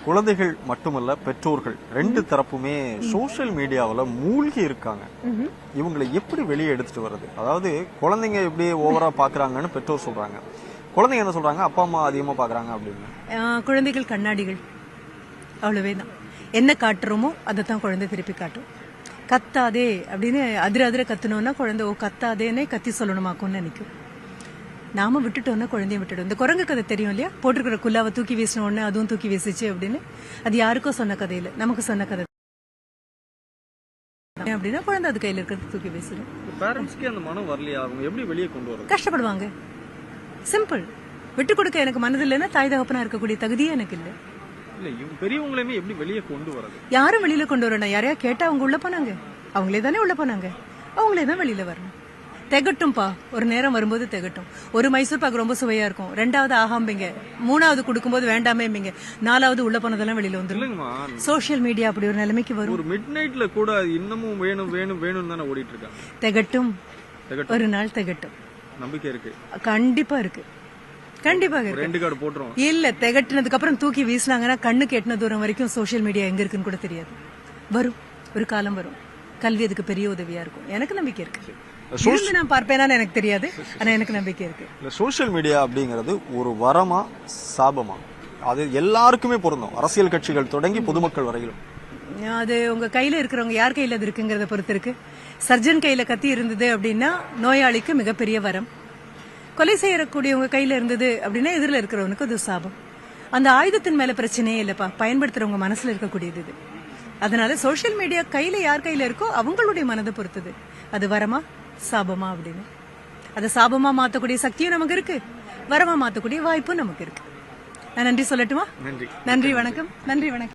குழந்தைகள் மட்டுமல்ல பெற்றோர்கள் ரெண்டு தரப்புமே சோசியல் மீடியாவில் மூழ்கி இருக்காங்க. இவங்களை எப்படி வெளியே எடுத்துட்டு வர்றது? அதாவது குழந்தைங்க எப்படி ஓவரா பாக்குறாங்கன்னு பெற்றோர் சொல்றாங்க, குழந்தைங்க என்ன சொல்றாங்க, அப்பா அம்மா அதிகமா பாக்குறாங்க அப்படின்னு. குழந்தைகள் கண்ணாடிகள், அவ்வளவேதான். என்ன காட்டுறோமோ அதை தான் குழந்தை திருப்பி காட்டும். கத்தாதே அப்படின்னு அதிர கத்துனோம்னா குழந்தை ஓ கத்தாதேன்னே கத்தி சொல்லணுமாக்கும்னு நினைக்கும். நாம விட்டுட்டோம்னா குழந்தைய விட்டுடும். இந்த குரங்கு கதை தெரியும் இல்லையா? போட்டிருக்கிற குல்லாவை தூக்கி வீசின உடனே அதுவும் தூக்கி வீசிச்சு அப்படின்னு. அது யாருக்கோ சொன்ன கதை இல்லை, நமக்கு சொன்ன கதை. அப்படின்னா குழந்தை அது கையில இருக்கிறது தூக்கி வீசிடும். பேரண்ட்ஸ்க்கு அந்த மனம் வரலையா? அவங்க எப்படி வெளியே கொண்டு வர கஷ்டப்படுவாங்க. சிம்பிள். விட்டு கொடுக்க எனக்கு மனது இல்லைன்னா தாய் தகப்பனா இருக்கக்கூடிய தகுதியே எனக்கு இல்லை. பெரியவங்களையுமே எப்படி வெளியே கொண்டு வரது? யாரும் வெளியில கொண்டு வரணும். யாரையா கேட்டா அவங்க உள்ள போனாங்க, அவங்களே தானே உள்ள போனாங்க, அவங்களே தான் வெளியில வரணும். திகட்டும்பா, ஒரு நேரம் வரும்போது திகட்டும். ஒரு மைசூர் பாக்கு ரொம்ப சுவையா இருக்கும், ரெண்டாவது ஆகாம்பிங்க, மூணாவது கொடுக்கும்போது வேண்டாமேம்பிங்க, நாலாவது உள்ள போனதெல்லாம் வெளியில வந்துடும். சோசியல் மீடியா அப்படி ஒரு நிலைமைக்கு வரும். ஒரு மிட் நைட்ல கூட இன்னமும் வேணும் வேணும் வேணும் தானே ஓடிட்டு இருக்காங்க. திகட்டும், ஒரு நாள் திகட்டும். நம்பிக்கை இருக்கு, கண்டிப்பா இருக்கு, கண்டிப்பா இருக்கு. இல்ல திகட்டினதுக்கு அப்புறம் தூக்கி வீசினாங்கன்னா கண்ணுக்கு எட்டின தூரம் வரைக்கும் சோசியல் மீடியா எங்க இருக்குன்னு கூட தெரியாது. வரும், ஒரு காலம் வரும். கல்வி அதுக்கு பெரிய உதவியா இருக்கும். எனக்கு நம்பிக்கை இருக்கு. நான் பார்ப்பேனான்னு எனக்கு தெரியாது, ஆனா எனக்கு நம்பிக்கை இருக்கு. சோசியல் மீடியா அப்படிங்கிறது ஒரு வரமா சாபமா? அது எல்லாருக்குமே பொருந்தும், அரசியல் கட்சிகள் தொடங்கி பொதுமக்கள் வரையிலும். அது உங்க கையில இருக்கிறவங்க யார் கையில அது இருக்குங்கிறத பொறுத்து இருக்கு. சர்ஜன் கையில கத்தி இருந்தது அப்படின்னா நோயாளிக்கு மிகப்பெரிய வரம். கொலை செய்யக்கூடியவங்க கையில இருந்தது அப்படின்னா எதிரில் இருக்கிறவனுக்கு அது சாபம். அந்த ஆயுதத்தின் மேல பிரச்சனையே இல்லப்பா, பயன்படுத்துறவங்க மனசுல இருக்கக்கூடியது இது. அதனால சோசியல் மீடியா கையில யார் கையில இருக்கோ அவங்களுடைய மனதை பொறுத்தது அது வரமா சாபமா அப்படின்னு. அதை சாபமா மாத்தக்கூடிய சக்தியும் நமக்கு இருக்கு, வரமா மாத்தக்கூடிய வாய்ப்பும் நமக்கு இருக்கு. நான் நன்றி சொல்லட்டுமா? நன்றி, வணக்கம். நன்றி, வணக்கம்.